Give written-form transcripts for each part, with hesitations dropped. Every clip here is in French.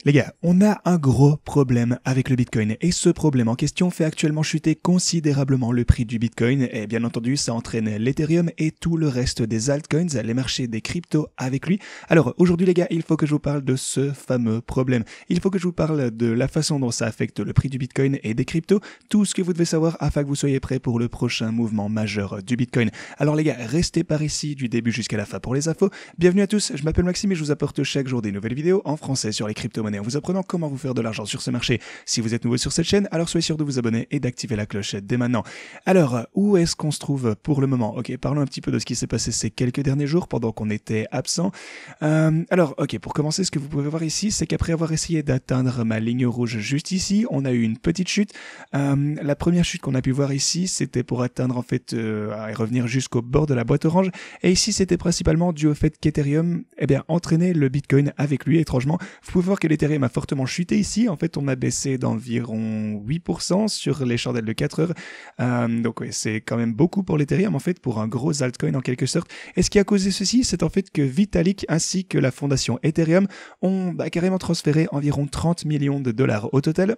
Les gars, on a un gros problème avec le Bitcoin et ce problème en question fait actuellement chuter considérablement le prix du Bitcoin et bien entendu ça entraîne l'Ethereum et tout le reste des altcoins, les marchés des cryptos avec lui. Alors aujourd'hui les gars, il faut que je vous parle de ce fameux problème. Il faut que je vous parle de la façon dont ça affecte le prix du Bitcoin et des cryptos, tout ce que vous devez savoir afin que vous soyez prêts pour le prochain mouvement majeur du Bitcoin. Alors les gars, restez par ici du début jusqu'à la fin pour les infos. Bienvenue à tous, je m'appelle Maxime et je vous apporte chaque jour des nouvelles vidéos en français sur les crypto-monnaies en vous apprenant comment vous faire de l'argent sur ce marché. Si vous êtes nouveau sur cette chaîne, alors soyez sûr de vous abonner et d'activer la clochette dès maintenant. Alors, où est-ce qu'on se trouve pour le moment? Ok, parlons un petit peu de ce qui s'est passé ces quelques derniers jours pendant qu'on était absent. Alors, ok, pour commencer, ce que vous pouvez voir ici, c'est qu'après avoir essayé d'atteindre ma ligne rouge juste ici, on a eu une petite chute. La première chute qu'on a pu voir ici, c'était pour atteindre en fait et revenir jusqu'au bord de la boîte orange. Et ici, c'était principalement dû au fait qu'Ethereum, entraînait le Bitcoin avec lui. Étrangement, vous pouvez voir que l'Ethereum a fortement chuté ici. En fait, on a baissé d'environ 8% sur les chandelles de 4 heures. Donc, ouais, c'est quand même beaucoup pour l'Ethereum, en fait, pour un gros altcoin en quelque sorte. Et ce qui a causé ceci, c'est en fait que Vitalik ainsi que la fondation Ethereum ont carrément transféré environ 30 millions de dollars au total.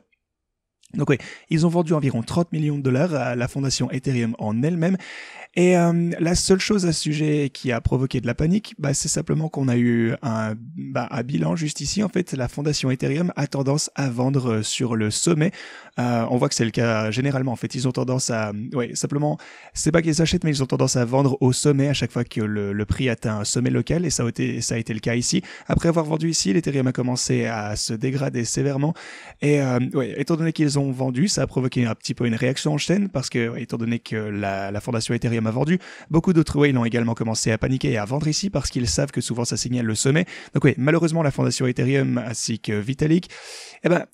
Donc oui, ils ont vendu environ 30 millions de dollars à la fondation Ethereum en elle-même. Et la seule chose à ce sujet qui a provoqué de la panique, c'est simplement qu'on a eu un bilan juste ici. En fait, la fondation Ethereum a tendance à vendre sur le sommet. On voit que c'est le cas généralement. En fait, ils ont tendance à... simplement, c'est pas qu'ils achètent, mais ils ont tendance à vendre au sommet à chaque fois que le prix atteint un sommet local. Et ça a été le cas ici. Après avoir vendu ici, l'Ethereum a commencé à se dégrader sévèrement. Et étant donné qu'ils ont vendu, ça a provoqué un petit peu une réaction en chaîne parce que, étant donné que la fondation Ethereum a vendu, beaucoup d'autres whales ont également commencé à paniquer et à vendre ici parce qu'ils savent que souvent ça signale le sommet. Donc oui, malheureusement la fondation Ethereum ainsi que Vitalik,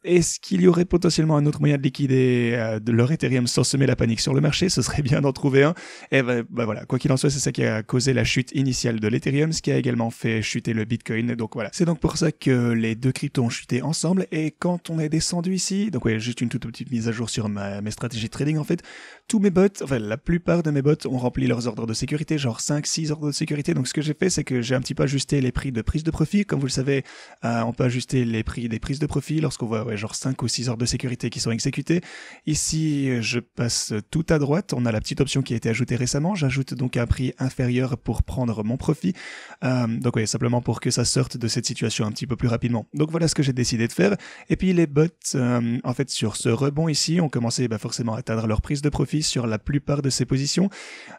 est-ce qu'il y aurait potentiellement un autre moyen de liquider de leur Ethereum sans semer la panique sur le marché? Ce serait bien d'en trouver un. Et voilà, quoi qu'il en soit, c'est ça qui a causé la chute initiale de l'Ethereum, ce qui a également fait chuter le Bitcoin. Donc voilà, c'est donc pour ça que les deux cryptos ont chuté ensemble. Et quand on est descendu ici, donc ouais, juste une toute petite mise à jour sur mes stratégies de trading en fait, tous mes bots, enfin la plupart de mes bots ont rempli leurs ordres de sécurité, genre 5-6 ordres de sécurité. Donc ce que j'ai fait, c'est que j'ai un petit peu ajusté les prix de prise de profit. Comme vous le savez, on peut ajuster les prix des prises de profit lorsqu'on voit genre 5 ou 6 ordres de sécurité qui sont exécutés. Ici, je passe tout à droite. On a la petite option qui a été ajoutée récemment. J'ajoute donc un prix inférieur pour prendre mon profit. Donc oui, simplement pour que ça sorte de cette situation un petit peu plus rapidement. Donc voilà ce que j'ai décidé de faire. Et puis les bots, en fait, sur ce rebond ici, ont commencé forcément à atteindre leur prise de profit sur la plupart de ces positions.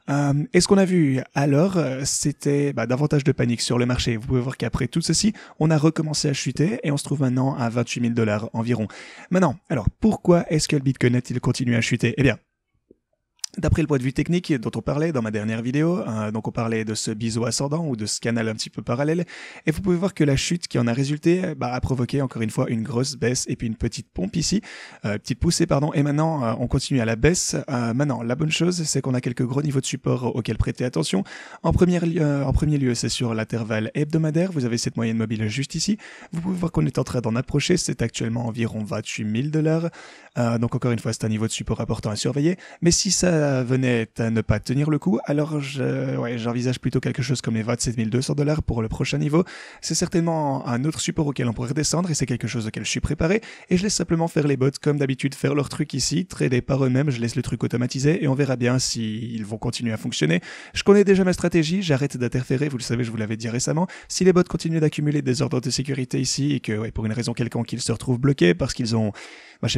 Et ce qu'on a vu alors, c'était davantage de panique sur le marché. Vous pouvez voir qu'après tout ceci, on a recommencé à chuter et on se trouve maintenant à 28 000 $ environ. Maintenant, alors pourquoi est-ce que le Bitcoin a-t-il continué à chuter? Eh bien, d'après le point de vue technique dont on parlait dans ma dernière vidéo, donc on parlait de ce biseau ascendant ou de ce canal un petit peu parallèle, et vous pouvez voir que la chute qui en a résulté a provoqué encore une fois une grosse baisse et puis une petite pompe ici, petite poussée pardon, et maintenant on continue à la baisse. Maintenant la bonne chose c'est qu'on a quelques gros niveaux de support auxquels prêter attention. En premier lieu c'est sur l'intervalle hebdomadaire, vous avez cette moyenne mobile juste ici, vous pouvez voir qu'on est en train d'en approcher, c'est actuellement environ 28 000 $, donc encore une fois c'est un niveau de support important à surveiller, mais si ça venait à ne pas tenir le coup, alors j'envisage plutôt quelque chose comme les 27 200 $ pour le prochain niveau. C'est certainement un autre support auquel on pourrait redescendre et c'est quelque chose auquel je suis préparé et je laisse simplement faire les bots comme d'habitude, faire leur truc ici, trader par eux-mêmes, je laisse le truc automatisé et on verra bien s'ils vont continuer à fonctionner. Je connais déjà ma stratégie, j'arrête d'interférer, vous le savez, je vous l'avais dit récemment. Si les bots continuent d'accumuler des ordres de sécurité ici et que pour une raison quelconque ils se retrouvent bloqués parce qu'ils ont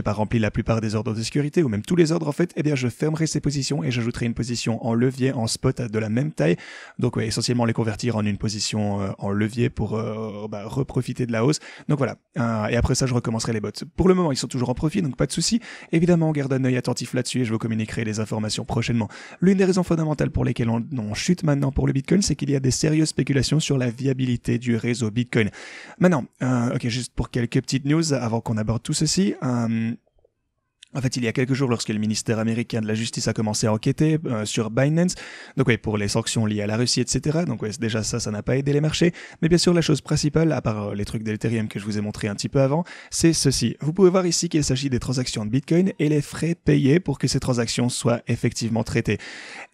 rempli la plupart des ordres de sécurité ou même tous les ordres en fait, je fermerai ces positions et j'ajouterai une position en levier en spot de la même taille. Donc essentiellement les convertir en une position en levier pour reprofiter de la hausse. Donc voilà. Et après ça, je recommencerai les bots. Pour le moment, ils sont toujours en profit, donc pas de souci. Évidemment, on garde un œil attentif là-dessus et je vous communiquerai les informations prochainement. L'une des raisons fondamentales pour lesquelles on chute maintenant pour le Bitcoin, c'est qu'il y a des sérieuses spéculations sur la viabilité du réseau Bitcoin. Maintenant, juste pour quelques petites news avant qu'on aborde tout ceci. En fait, il y a quelques jours, lorsque le ministère américain de la Justice a commencé à enquêter sur Binance, donc ouais, pour les sanctions liées à la Russie, etc. Donc ouais, déjà ça n'a pas aidé les marchés. Mais bien sûr, la chose principale, à part les trucs d'Ethereum que je vous ai montré un petit peu avant, c'est ceci. Vous pouvez voir ici qu'il s'agit des transactions de Bitcoin et les frais payés pour que ces transactions soient effectivement traitées.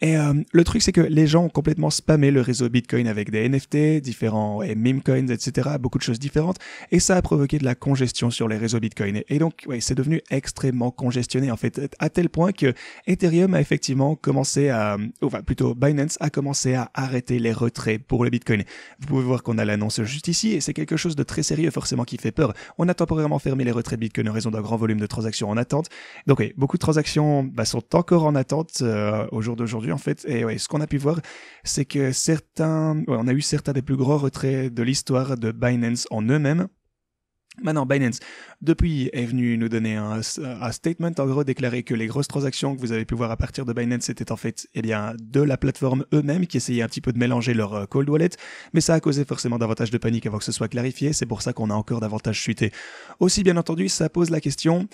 Et le truc, c'est que les gens ont complètement spammé le réseau Bitcoin avec des NFT, différents meme coins, etc. Beaucoup de choses différentes. Et ça a provoqué de la congestion sur les réseaux Bitcoin. Et donc, ouais, c'est devenu extrêmement congestionné, en fait, à tel point que Ethereum a effectivement commencé enfin, plutôt Binance a commencé à arrêter les retraits pour le Bitcoin. Vous pouvez voir qu'on a l'annonce juste ici, et c'est quelque chose de très sérieux, forcément, qui fait peur. On a temporairement fermé les retraits de Bitcoin en raison d'un grand volume de transactions en attente. Donc, oui, beaucoup de transactions sont encore en attente au jour d'aujourd'hui, en fait. Et ouais, ce qu'on a pu voir, c'est que on a eu certains des plus gros retraits de l'histoire de Binance en eux-mêmes. Maintenant, Binance, depuis, est venu nous donner un statement, en gros, déclarer que les grosses transactions que vous avez pu voir à partir de Binance, c'était en fait, de la plateforme eux-mêmes qui essayaient un petit peu de mélanger leur cold wallet, mais ça a causé forcément davantage de panique avant que ce soit clarifié, c'est pour ça qu'on a encore davantage chuté. Aussi, bien entendu, ça pose la question,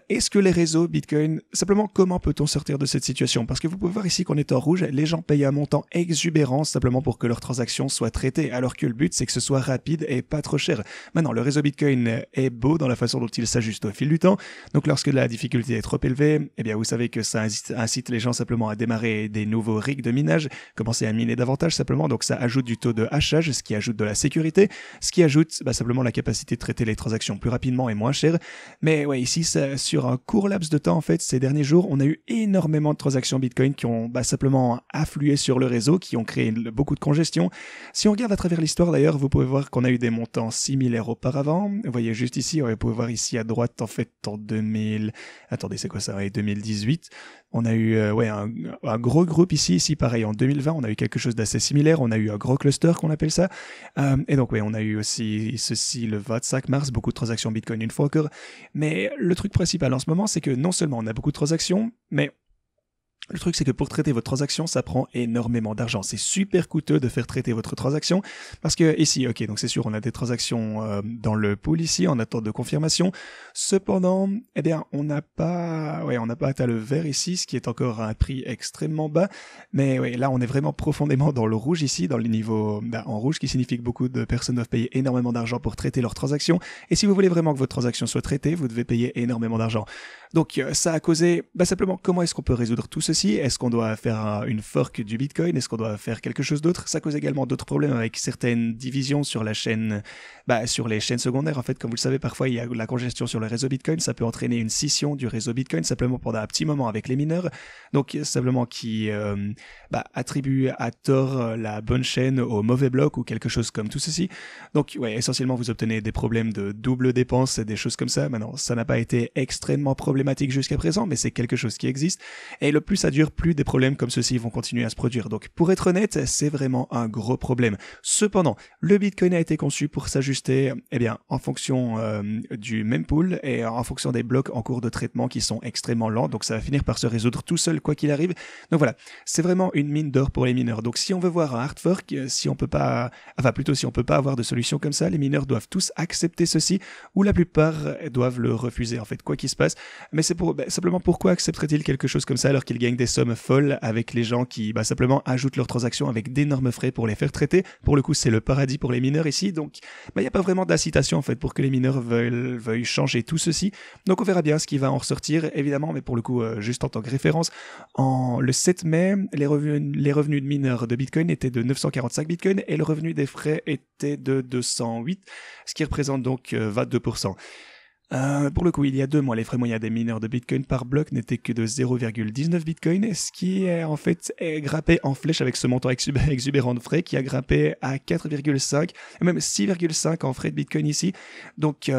est-ce que les réseaux Bitcoin, simplement, comment peut-on sortir de cette situation? Parce que vous pouvez voir ici qu'on est en rouge, les gens payent un montant exubérant simplement pour que leurs transactions soient traitées, alors que le but, c'est que ce soit rapide et pas trop cher. Maintenant, le réseau Bitcoin est beau dans la façon dont il s'ajuste au fil du temps. Donc lorsque la difficulté est trop élevée, eh bien vous savez que ça incite les gens simplement à démarrer des nouveaux rigs de minage, commencer à miner davantage simplement. Donc ça ajoute du taux de hachage, ce qui ajoute de la sécurité, ce qui ajoute simplement la capacité de traiter les transactions plus rapidement et moins cher. Mais ouais, ici, sur un court laps de temps, en fait, ces derniers jours, on a eu énormément de transactions Bitcoin qui ont simplement afflué sur le réseau, qui ont créé beaucoup de congestion. Si on regarde à travers l'histoire d'ailleurs, vous pouvez voir qu'on a eu des montants similaires auparavant. Vous voyez juste ici, vous pouvez voir ici à droite, en fait, en 2000... Attendez, c'est quoi ça? 2018. On a eu un gros groupe ici pareil, en 2020, on a eu quelque chose d'assez similaire. On a eu un gros cluster, qu'on appelle ça. Et donc, on a eu aussi ceci le 25 mars, beaucoup de transactions Bitcoin une fois encore. Mais le truc principal en ce moment, c'est que non seulement on a beaucoup de transactions, mais le truc, c'est que pour traiter votre transaction, ça prend énormément d'argent. C'est super coûteux de faire traiter votre transaction parce que ici, ok, donc c'est sûr, on a des transactions dans le pool ici en attente de confirmation. Cependant, eh bien, on n'a pas atteint le vert ici, ce qui est encore à un prix extrêmement bas. Mais ouais, là, on est vraiment profondément dans le rouge ici, dans les niveaux en rouge, qui signifie que beaucoup de personnes doivent payer énormément d'argent pour traiter leurs transactions. Et si vous voulez vraiment que votre transaction soit traitée, vous devez payer énormément d'argent. Donc, ça a causé, simplement, comment est-ce qu'on peut résoudre tout ceci? Est-ce qu'on doit faire une fork du Bitcoin? Est-ce qu'on doit faire quelque chose d'autre? Ça cause également d'autres problèmes avec certaines divisions sur la chaîne, sur les chaînes secondaires. En fait, comme vous le savez, parfois, il y a la congestion sur le réseau Bitcoin. Ça peut entraîner une scission du réseau Bitcoin simplement pendant un petit moment avec les mineurs. Donc, simplement qui attribue à tort la bonne chaîne au mauvais bloc ou quelque chose comme tout ceci. Donc, ouais, essentiellement, vous obtenez des problèmes de double dépense et des choses comme ça. Maintenant, ça n'a pas été extrêmement problématique jusqu'à présent, mais c'est quelque chose qui existe. Et le plus ça dure, plus des problèmes comme ceci vont continuer à se produire. Donc, pour être honnête, c'est vraiment un gros problème. Cependant, le Bitcoin a été conçu pour s'ajuster, en fonction du mempool et en fonction des blocs en cours de traitement qui sont extrêmement lents. Donc, ça va finir par se résoudre tout seul, quoi qu'il arrive. Donc voilà, c'est vraiment une mine d'or pour les mineurs. Donc, si on veut voir un hard fork, si on peut pas avoir de solution comme ça, les mineurs doivent tous accepter ceci, ou la plupart doivent le refuser, en fait, quoi qu'il se passe. Mais c'est simplement pourquoi accepterait-il quelque chose comme ça alors qu'il gagne des sommes folles avec les gens qui simplement ajoutent leurs transactions avec d'énormes frais pour les faire traiter. Pour le coup, c'est le paradis pour les mineurs ici, donc il n'y a pas vraiment d'incitation en fait pour que les mineurs veuillent changer tout ceci. Donc on verra bien ce qui va en ressortir, évidemment, mais pour le coup, juste en tant que référence, le 7 mai, les revenus de mineurs de Bitcoin étaient de 945 Bitcoin et le revenu des frais était de 208, ce qui représente donc 22%. Pour le coup, il y a 2 mois, les frais moyens des mineurs de Bitcoin par bloc n'étaient que de 0,19 Bitcoin, ce qui est en fait grappé en flèche avec ce montant exubérant de frais qui a grimpé à 4,5 et même 6,5 en frais de Bitcoin ici. Donc,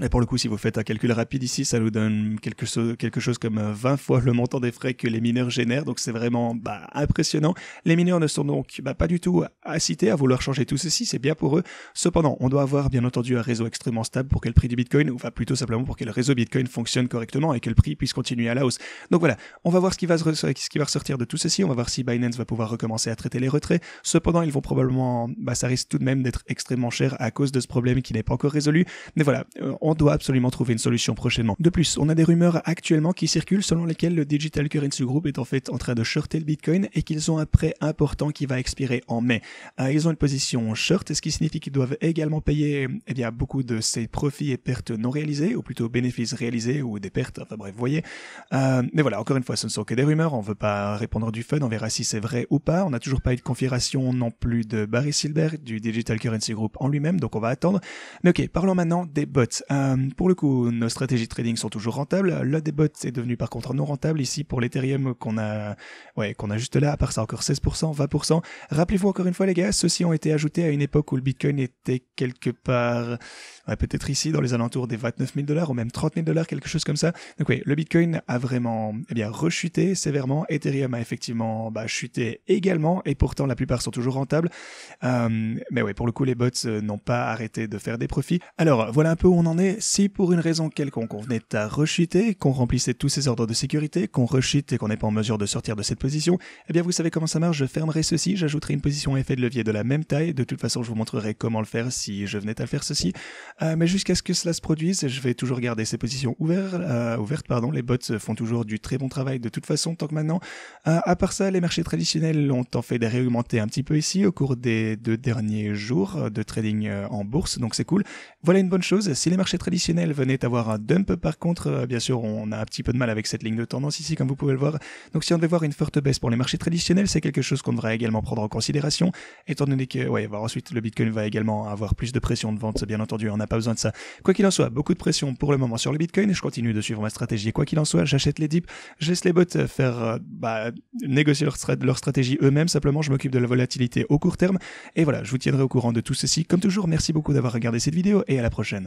et pour le coup, si vous faites un calcul rapide ici, ça nous donne quelque chose comme 20 fois le montant des frais que les mineurs génèrent. Donc c'est vraiment impressionnant. Les mineurs ne sont donc pas du tout incités à vouloir changer tout ceci, c'est bien pour eux. Cependant, on doit avoir bien entendu un réseau extrêmement stable pour que le prix du Bitcoin, ou plutôt simplement pour que le réseau Bitcoin fonctionne correctement et que le prix puisse continuer à la hausse. Donc voilà, on va voir ce qui va ressortir de tout ceci. On va voir si Binance va pouvoir recommencer à traiter les retraits. Cependant, ils vont probablement, ça risque tout de même d'être extrêmement cher à cause de ce problème qui n'est pas encore résolu. Mais voilà, on doit absolument trouver une solution prochainement. De plus, on a des rumeurs actuellement qui circulent selon lesquelles le Digital Currency Group est en fait en train de shorter le Bitcoin et qu'ils ont un prêt important qui va expirer en mai. Ils ont une position short, ce qui signifie qu'ils doivent également payer beaucoup de ces profits et pertes non réalisés, ou plutôt bénéfices réalisés ou des pertes, enfin bref, vous voyez. Mais voilà, encore une fois, ce ne sont que des rumeurs, on veut pas répondre du fun, on verra si c'est vrai ou pas. On n'a toujours pas eu de confirmation non plus de Barry Silbert, du Digital Currency Group en lui-même, donc on va attendre. Mais ok, parlons maintenant des bots. Pour le coup, nos stratégies de trading sont toujours rentables. Le des bots est devenu par contre non rentable ici pour l'Ethereum qu'on a juste là, à part ça encore 16%, 20%. Rappelez-vous encore une fois les gars, ceux-ci ont été ajoutés à une époque où le Bitcoin était quelque part, peut-être ici dans les alentours des 29 000 $ ou même 30 000 $, quelque chose comme ça. Donc oui, le Bitcoin a vraiment rechuté sévèrement. Ethereum a effectivement chuté également et pourtant la plupart sont toujours rentables. Mais ouais, pour le coup les bots n'ont pas arrêté de faire des profits. Alors voilà un peu où on en est. Si pour une raison quelconque on venait à rechuter, qu'on remplissait tous ces ordres de sécurité, qu'on rechute et qu'on n'est pas en mesure de sortir de cette position, eh bien vous savez comment ça marche, je fermerai ceci, j'ajouterai une position à effet de levier de la même taille. De toute façon je vous montrerai comment le faire si je venais à faire ceci. Mais jusqu'à ce que cela se produise, je vais toujours garder ces positions ouvertes. Les bots font toujours du très bon travail de toute façon tant que maintenant. À part ça, les marchés traditionnels ont en fait réaugmenté un petit peu ici au cours des 2 derniers jours de trading en bourse, donc c'est cool. Voilà une bonne chose. Si les marchés traditionnels venaient avoir un dump, par contre, bien sûr, on a un petit peu de mal avec cette ligne de tendance ici, comme vous pouvez le voir. Donc si on devait voir une forte baisse pour les marchés traditionnels, c'est quelque chose qu'on devrait également prendre en considération, étant donné que, ensuite, le Bitcoin va également avoir plus de pression de vente, bien entendu, on n'a pas besoin de ça. Quoi qu'il en soit, beaucoup de pression pour le moment sur le Bitcoin, et je continue de suivre ma stratégie. Quoi qu'il en soit, j'achète les dips, je laisse les bots faire, négocier leur stratégie eux-mêmes, simplement, je m'occupe de la volatilité au court terme, et voilà, je vous tiendrai au courant de tout ceci. Comme toujours, merci beaucoup d'avoir regardé cette vidéo, et à la prochaine.